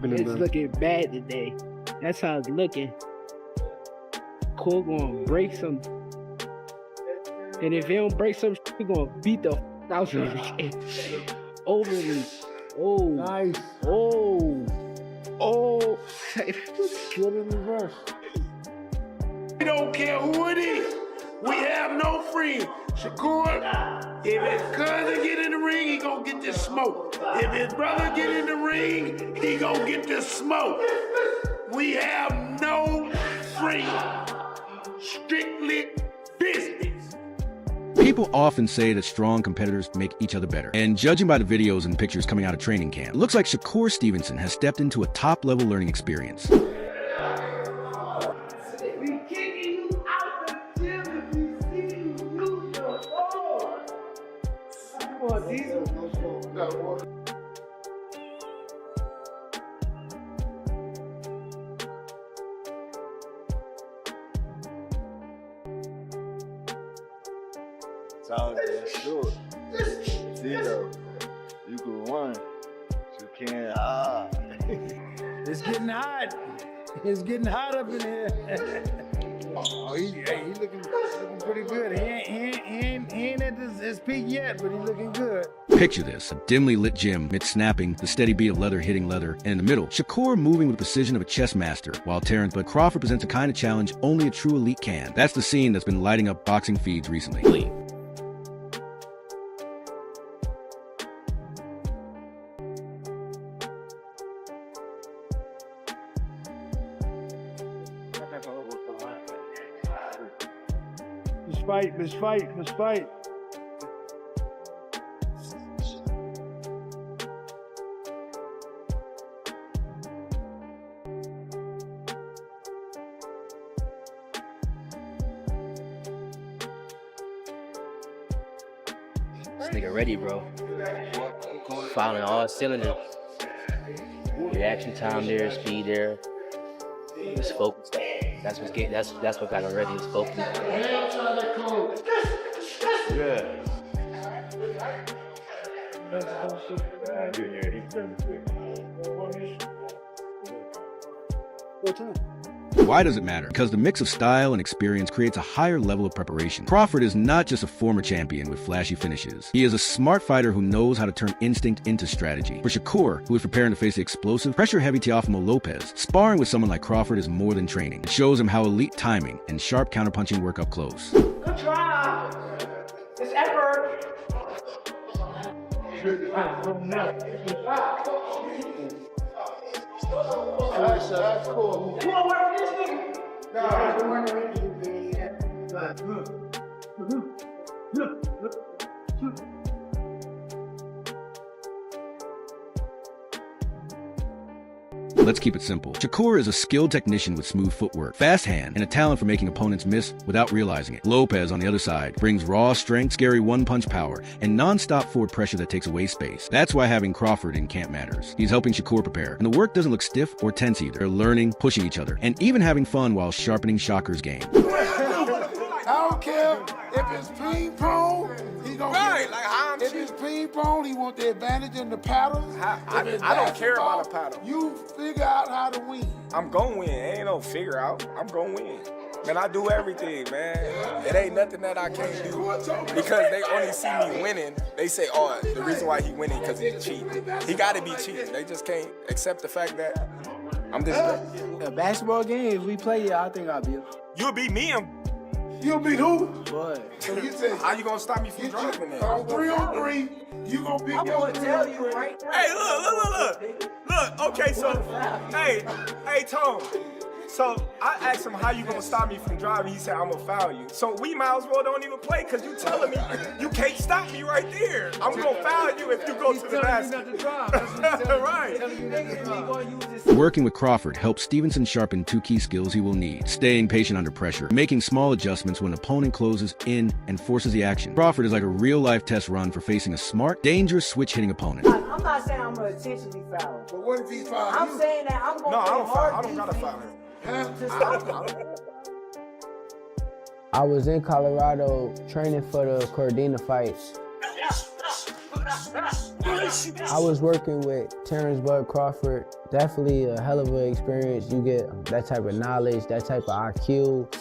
It's looking bad today. That's how it's looking. Cole gonna break some. And if he don't break some, he gonna beat the out of him. Overly. Oh. Nice. Oh. Oh. Good in reverse. We don't care who it is. We have no friend. Shakur, if his cousin get in the ring, he gonna get this smoke. If his brother get in the ring, he gonna get this smoke. We have no friend. Strictly business. People often say that strong competitors make each other better. And judging by the videos and pictures coming out of training camp, it looks like Shakur Stevenson has stepped into a top-level learning experience. Sure. Zero. You can run. You can't hide. It's getting hot. It's getting hot up in here. Oh, he looking pretty good. He ain't at his peak yet, but he's looking good. Picture this, a dimly lit gym, mid-snapping, the steady beat of leather hitting leather, and in the middle, Shakur moving with the precision of a chess master, while Terrence but Crawford presents a kind of challenge only a true elite can. That's the scene that's been lighting up boxing feeds recently. Let's fight. This nigga ready, bro. Filing all cylinders. Reaction time there, speed there. Just focus. That's what got him ready. Is focus. Yeah. Why does it matter? Because the mix of style and experience creates a higher level of preparation. Crawford is not just a former champion with flashy finishes. He is a smart fighter who knows how to turn instinct into strategy. For Shakur, who is preparing to face the explosive, pressure-heavy Teofimo Lopez, sparring with someone like Crawford is more than training. It shows him how elite timing and sharp counterpunching work up close. Good try. It's effort. That's cool. You wanna work with this nigga? No, I don't want to make you Let's keep it simple. Shakur is a skilled technician with smooth footwork, fast hand, and a talent for making opponents miss without realizing it. Lopez, on the other side, brings raw strength, scary one-punch power, and non-stop forward pressure that takes away space. That's why having Crawford in camp matters. He's helping Shakur prepare, and the work doesn't look stiff or tense either. They're learning, pushing each other, and even having fun while sharpening Shakur's game. I don't care if it's ping pong, he gonna Right, get it. like how I'm If it's ping pong, he want the advantage in the paddles. I don't care about the paddle. You figure out how to win. I'm gonna win. Ain't no figure out. I'm gonna win. Man, I do everything, man. It ain't nothing that I can't do. Because they only see me winning. They say, oh, the reason why he winning because he's cheating. He gotta be cheating. They just can't accept the fact that I'm this great. A basketball game, if we play it, I think I'll be. You'll beat me and You'll beat who? Boy. So you say, how you gonna stop me from driving that? on 3-on-3, you gonna beat I'm gonna tell you right now. Hey, look, okay, so, hey, Tom. So I asked him, how you gonna stop me from driving? He said, I'm gonna foul you. So we might as well don't even play, because you telling me you can't stop me right there. I'm gonna foul you if you go to the basket. Right. Working with Crawford helps Stevenson sharpen two key skills he will need: staying patient under pressure, making small adjustments when an opponent closes in and forces the action. Crawford is like a real-life test run for facing a smart, dangerous switch-hitting opponent. I'm not saying I'm gonna intentionally foul. But what if he's fouled I'm you? saying that I'm gonna No, I play don't foul. hard I don't gotta defense foul him. to stop him. I was in Colorado training for the Cordina fight. I was working with Terrence Bud Crawford. Definitely a hell of an experience. You get that type of knowledge, that type of IQ.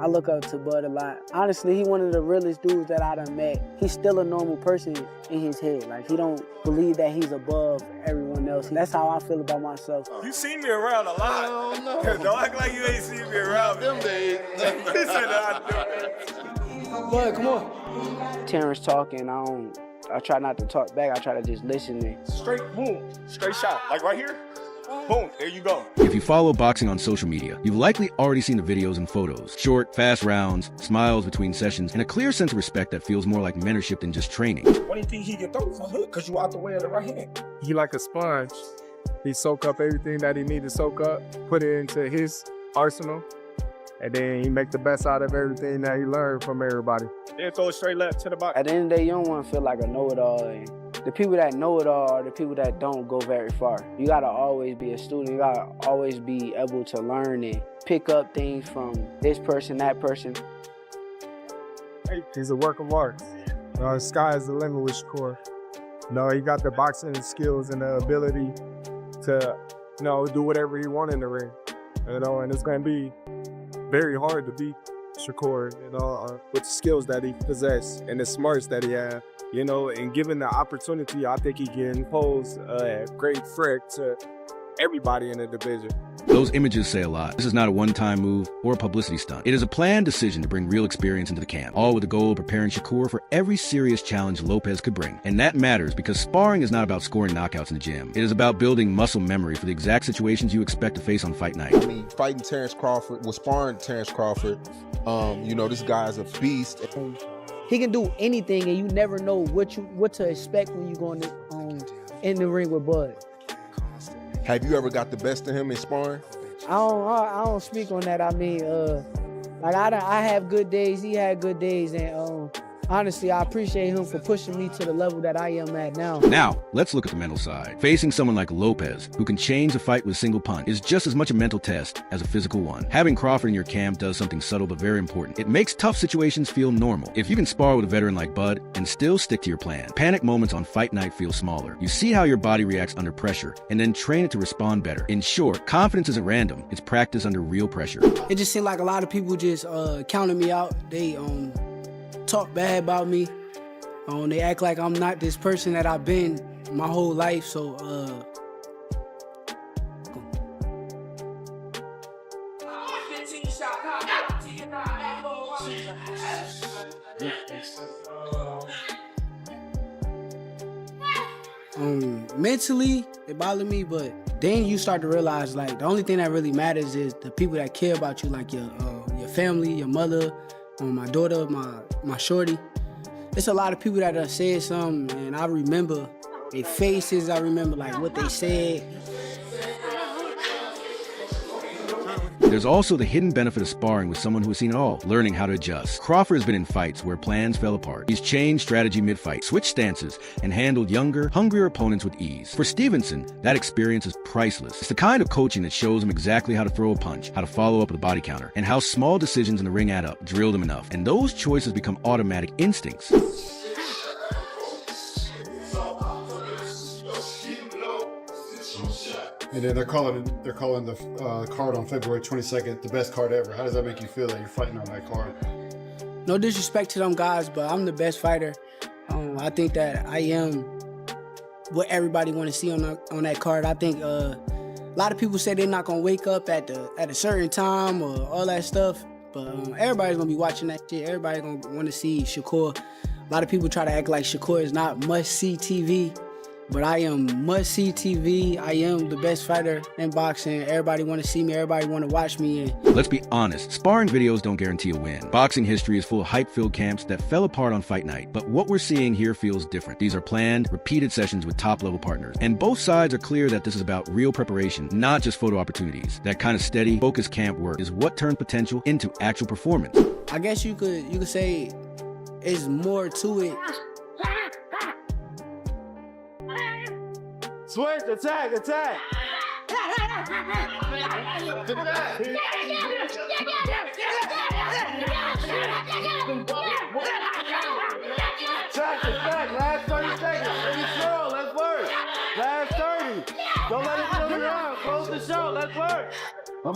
I look up to Bud a lot. Honestly, he one of the realest dudes that I done met. He's still a normal person in his head. Like, he don't believe that he's above everyone else. That's how I feel about myself. You see me around a lot. Don't act like you ain't seen me around. Them days. He said Bud, come on. Terrence talking, I try not to talk back. I try to just listen and straight boom, straight shot. Like right here. Boom, there you go. If you follow boxing on social media, you've likely already seen the videos and photos. Short, fast rounds, smiles between sessions, and a clear sense of respect that feels more like mentorship than just training. What do you think he can throw for hook? Because you out the way of the right hand. He like a sponge. He soak up everything that he need to soak up, put it into his arsenal, and then he make the best out of everything that he learned from everybody. Then throw it straight left to the box. At the end of the day, you don't want to feel like a know-it-all. And the people that know it all are the people that don't go very far. You gotta always be a student. You gotta always be able to learn and pick up things from this person, that person. He's a work of art. The sky is the limit with Shakur. He got the boxing skills and the ability to, do whatever he wants in the ring. And it's gonna be very hard to beat Shakur, with the skills that he possesses and the smarts that he has. And given the opportunity, I think he can pose a great threat to everybody in the division. Those images say a lot. This is not a one-time move or a publicity stunt. It is a planned decision to bring real experience into the camp, all with the goal of preparing Shakur for every serious challenge Lopez could bring. And that matters because sparring is not about scoring knockouts in the gym. It is about building muscle memory for the exact situations you expect to face on fight night. Fighting Terrence Crawford, sparring Terrence Crawford, this guy's a beast. He can do anything, and you never know what to expect when you're going in the ring with Bud. Have you ever got the best of him in sparring? I don't speak on that. I mean, I have good days. He had good days, and honestly, I appreciate him for pushing me to the level that I am at now. Now, let's look at the mental side. Facing someone like Lopez, who can change a fight with a single punch, is just as much a mental test as a physical one. Having Crawford in your camp does something subtle but very important. It makes tough situations feel normal. If you can spar with a veteran like Bud and still stick to your plan, panic moments on fight night feel smaller. You see how your body reacts under pressure and then train it to respond better. In short, confidence isn't random. It's practice under real pressure. It just seemed like a lot of people just counted me out. They talk bad about me. They act like I'm not this person that I've been my whole life. So, mentally, it bothered me, but then you start to realize, like, the only thing that really matters is the people that care about you, like your family, your mother, my daughter, my shorty. It's a lot of people that have said something, and I remember their faces. I remember like what they said. There's also the hidden benefit of sparring with someone who has seen it all, learning how to adjust. Crawford has been in fights where plans fell apart. He's changed strategy mid-fight, switched stances, and handled younger, hungrier opponents with ease. For Stevenson, that experience is priceless. It's the kind of coaching that shows him exactly how to throw a punch, how to follow up with a body counter, and how small decisions in the ring add up. Drilled him enough, and those choices become automatic instincts. And then they're calling the card on February 22nd the best card ever. How does that make you feel that you're fighting on that card? No disrespect to them guys, but I'm the best fighter. I think that I am what everybody want to see on that card. I think a lot of people say they're not gonna wake up at a certain time or all that stuff, but everybody's gonna be watching that shit. Everybody gonna want to see Shakur. A lot of people try to act like Shakur is not must-see TV. But I am must-see TV. I am the best fighter in boxing. Everybody want to see me. Everybody want to watch me. Let's be honest, sparring videos don't guarantee a win. Boxing history is full of hype-filled camps that fell apart on fight night. But what we're seeing here feels different. These are planned, repeated sessions with top-level partners. And both sides are clear that this is about real preparation, not just photo opportunities. That kind of steady, focused camp work is what turns potential into actual performance. I guess you could say it's more to it. Switch, attack! Attack, last 30 Don't let it get on the ground. Close the show. Let's work. 3,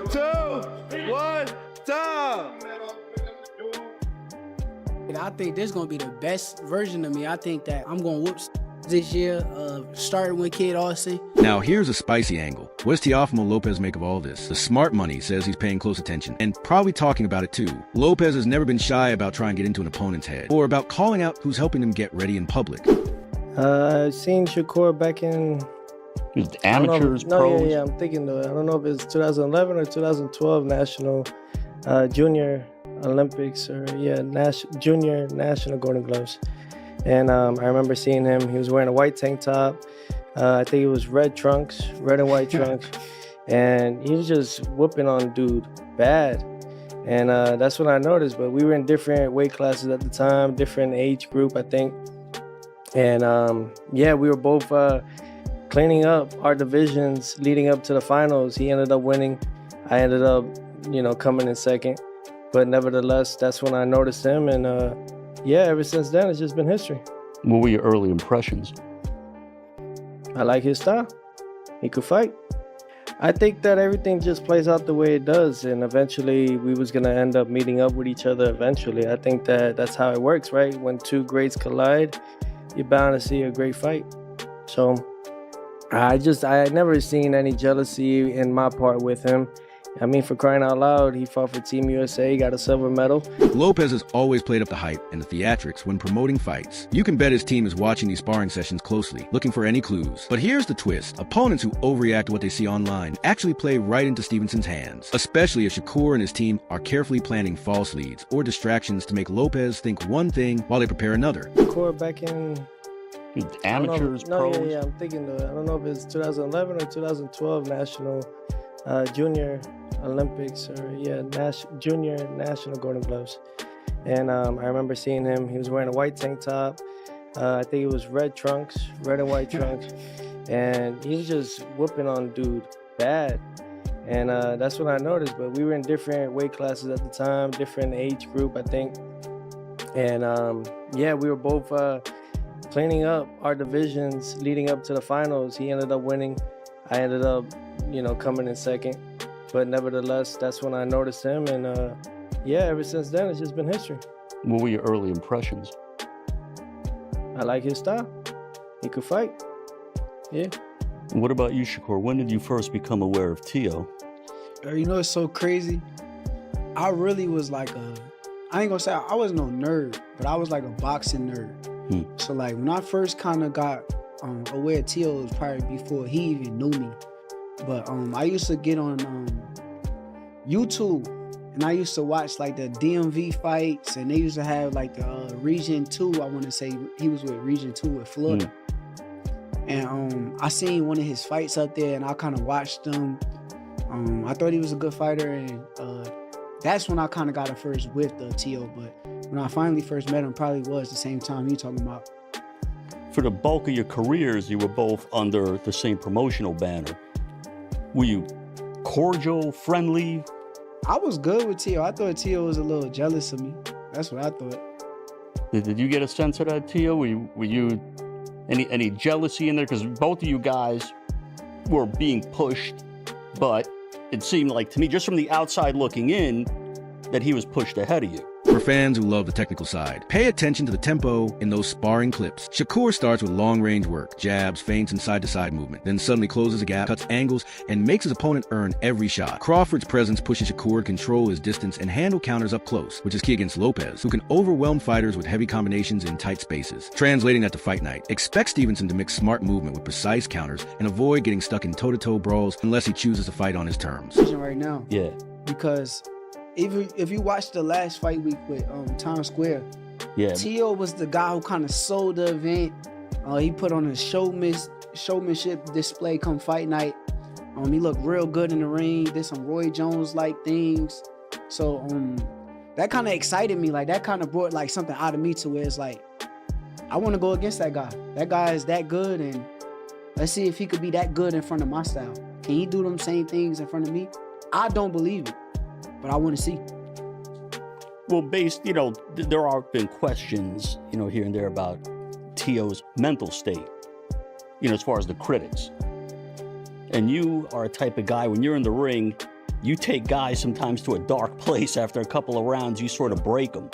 2, 1, time. And I think this is gonna be the best version of me. I think that I'm gonna whoop this year, starting with Kid Austin. Now here's a spicy angle. What does Teofimo Lopez make of all this? The smart money says he's paying close attention and probably talking about it too. Lopez has never been shy about trying to get into an opponent's head or about calling out who's helping him get ready in public. I've seen Shakur back in amateurs, pros. Yeah, I'm thinking though. I don't know if it's 2011 or 2012 national junior Olympics or junior national Golden Gloves. And I remember seeing him. He was wearing a white tank top. I think it was red and white trunks. And he was just whooping on dude bad. And that's what I noticed. But we were in different weight classes at the time, different age group, I think. And we were both cleaning up our divisions leading up to the finals. He ended up winning. I ended up, coming in second. But nevertheless, that's when I noticed him. And ever since then, it's just been history. What were your early impressions? I like his style. He could fight. I think that everything just plays out the way it does, and eventually we was going to end up meeting up with each other eventually. I think that that's how it works, right? When two greats collide, you're bound to see a great fight. So I had never seen any jealousy in my part with him. I mean, for crying out loud, he fought for Team USA, got a silver medal. Lopez has always played up the hype and the theatrics when promoting fights. You can bet his team is watching these sparring sessions closely, looking for any clues. But here's the twist. Opponents who overreact to what they see online actually play right into Stevenson's hands, especially if Shakur and his team are carefully planning false leads or distractions to make Lopez think one thing while they prepare another. Shakur back in amateurs, pros. I'm thinking though. I don't know if it's 2011 or 2012 national junior Olympics or junior national Golden Gloves. And I remember seeing him. He was wearing a white tank top. I think it was red and white trunks. And he was just whooping on dude bad. And that's what I noticed. But we were in different weight classes at the time, different age group, I think. And we were both cleaning up our divisions leading up to the finals. He ended up winning. I ended up, coming in second. But nevertheless, that's when I noticed him. And ever since then, it's just been history. What were your early impressions? I like his style. He could fight. Yeah. What about you, Shakur? When did you first become aware of Teo? It's so crazy. I really was like I ain't gonna say I was no nerd, but I was like a boxing nerd. So like when I first kind of got aware of Teo, it was probably before he even knew me. But I used to get on YouTube, and I used to watch like the DMV fights, and they used to have like the Region 2, I want to say he was with Region 2 with Florida. And I seen one of his fights up there, and I kind of watched him. I thought he was a good fighter, and that's when I kind of got a first whiff of Teo. But when I finally first met him, probably was the same time you talking about. For the bulk of your careers, you were both under the same promotional banner. Were you cordial, friendly? I was good with Teo. I thought Teo was a little jealous of me. That's what I thought. Did you get a sense of that, Teo? Were you any jealousy in there? Because both of you guys were being pushed, but it seemed like to me, just from the outside looking in, that he was pushed ahead of you. For fans who love the technical side, pay attention to the tempo in those sparring clips. Shakur starts with long-range work, jabs, feints, and side-to-side movement, then suddenly closes a gap, cuts angles, and makes his opponent earn every shot. Crawford's presence pushes Shakur to control his distance and handle counters up close, which is key against Lopez, who can overwhelm fighters with heavy combinations in tight spaces. Translating that to fight night, expect Stevenson to mix smart movement with precise counters and avoid getting stuck in toe-to-toe brawls unless he chooses to fight on his terms. Right now. Yeah. Because if you watch the last fight week with Times Square, Teo was the guy who kind of sold the event. He put on a showmanship display come fight night. He looked real good in the ring, did some Roy Jones-like things. So that kind of excited me. Like that kind of brought like something out of me to where it's like, I want to go against that guy. That guy is that good, and let's see if he could be that good in front of my style. Can he do them same things in front of me? I don't believe it, but I want to see. Well, there have been questions, here and there about Teo's mental state. as far as the critics. And you are a type of guy, when you're in the ring, you take guys sometimes to a dark place after a couple of rounds, you sort of break them.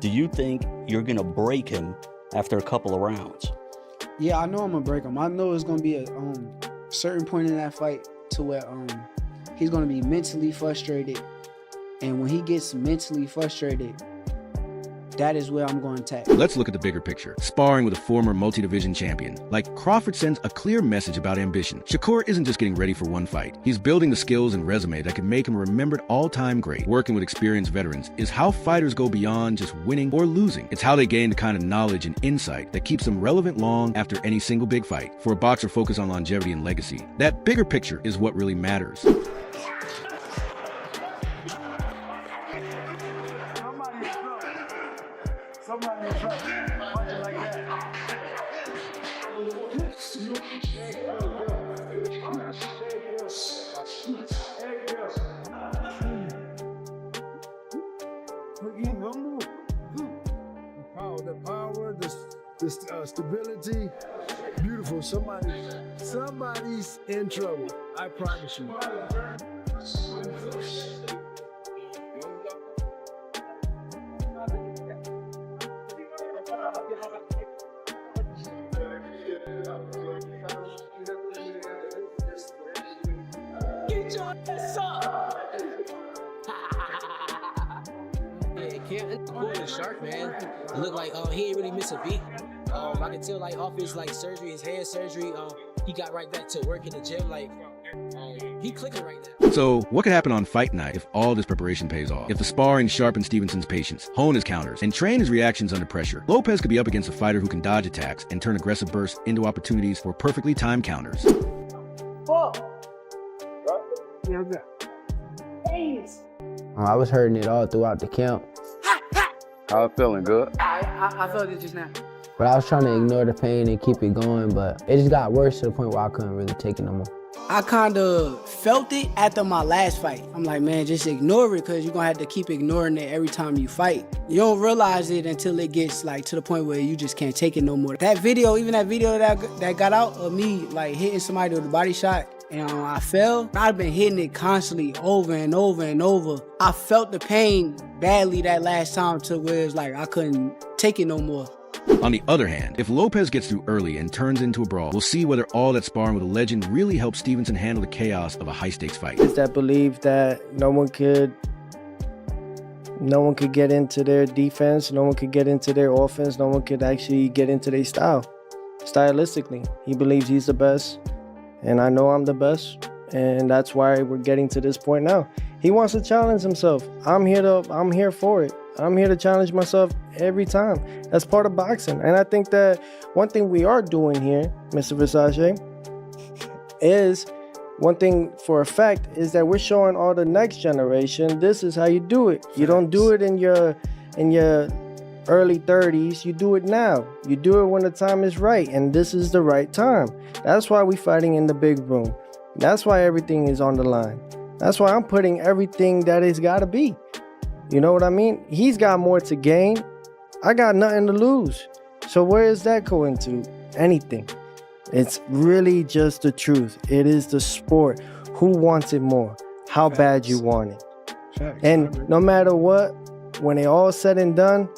Do you think you're going to break him after a couple of rounds? Yeah, I know I'm going to break him. I know it's going to be a certain point in that fight to where he's going to be mentally frustrated. And when he gets mentally frustrated, that is where I'm going to attack. Let's look at the bigger picture. Sparring with a former multi-division champion, like Crawford, sends a clear message about ambition. Shakur isn't just getting ready for one fight. He's building the skills and resume that can make him a remembered all-time great. Working with experienced veterans is how fighters go beyond just winning or losing. It's how they gain the kind of knowledge and insight that keeps them relevant long after any single big fight. For a boxer focused on longevity and legacy, that bigger picture is what really matters. Somebody in trouble. Punch it like that. The power, the stability, beautiful. Somebody's in trouble. I promise you. Get your ass up! Boy, the shark, man. It looked like he ain't really miss a beat. I can tell like off his surgery, his hand surgery, he got right back to work in the gym. He clicking right now. So what could happen on fight night if all this preparation pays off? If the sparring sharpens Stevenson's patience, hone his counters, and train his reactions under pressure, Lopez could be up against a fighter who can dodge attacks and turn aggressive bursts into opportunities for perfectly timed counters. I was hurting it all throughout the camp. How it feeling? Good? I felt it just now. But I was trying to ignore the pain and keep it going, but it just got worse to the point where I couldn't really take it no more. I kind of felt it after my last fight. I'm like, man, just ignore it because you're going to have to keep ignoring it every time you fight. You don't realize it until it gets to the point where you just can't take it no more. That video, even that video that got out of me hitting somebody with a body shot, and I fell. I've been hitting it constantly over and over and over. I felt the pain badly that last time to where it's like I couldn't take it no more. On the other hand, if Lopez gets through early and turns into a brawl, we'll see whether all that sparring with a legend really helps Stevenson handle the chaos of a high-stakes fight. Is that believe that no one could get into their defense, no one could get into their offense, no one could actually get into their style. Stylistically, he believes he's the best, and I know I'm the best, and that's why we're getting to this point now. He wants to challenge himself. I'm here for it. I'm here to challenge myself every time. That's part of boxing. And I think that one thing we are doing here, Mr. Versace, is one thing for a fact is that we're showing all the next generation this is how you do it. You don't do it in your early 30s. You do it now. You do it when the time is right, and this is the right time. That's why we're fighting in the big room. That's why everything is on the line. That's why I'm putting everything that it's got to be. You know what I mean? He's got more to gain. I got nothing to lose. So where does that go into? Anything. It's really just the truth. It is the sport. Who wants it more? How bad you want it. And no matter what, when it all said and done,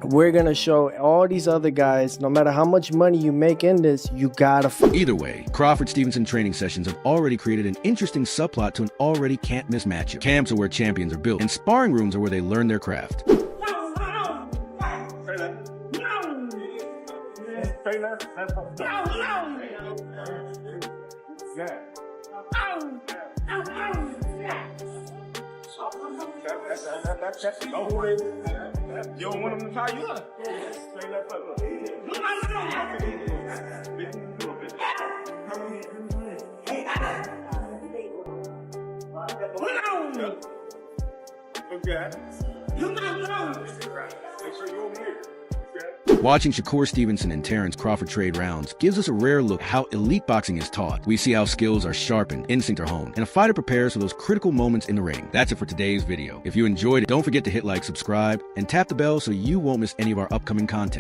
we're going to show all these other guys, no matter how much money you make in this, you gotta fight. Either way, Crawford-Stevenson training sessions have already created an interesting subplot to an already can't-miss matchup. Camps are where champions are built, and sparring rooms are where they learn their craft. You don't want him to tie you up. Straight left hook. Watching Shakur Stevenson and Terrence Crawford trade rounds gives us a rare look at how elite boxing is taught. We see how skills are sharpened, instinct are honed, and a fighter prepares for those critical moments in the ring. That's it for today's video. If you enjoyed it, don't forget to hit like, subscribe, and tap the bell so you won't miss any of our upcoming content.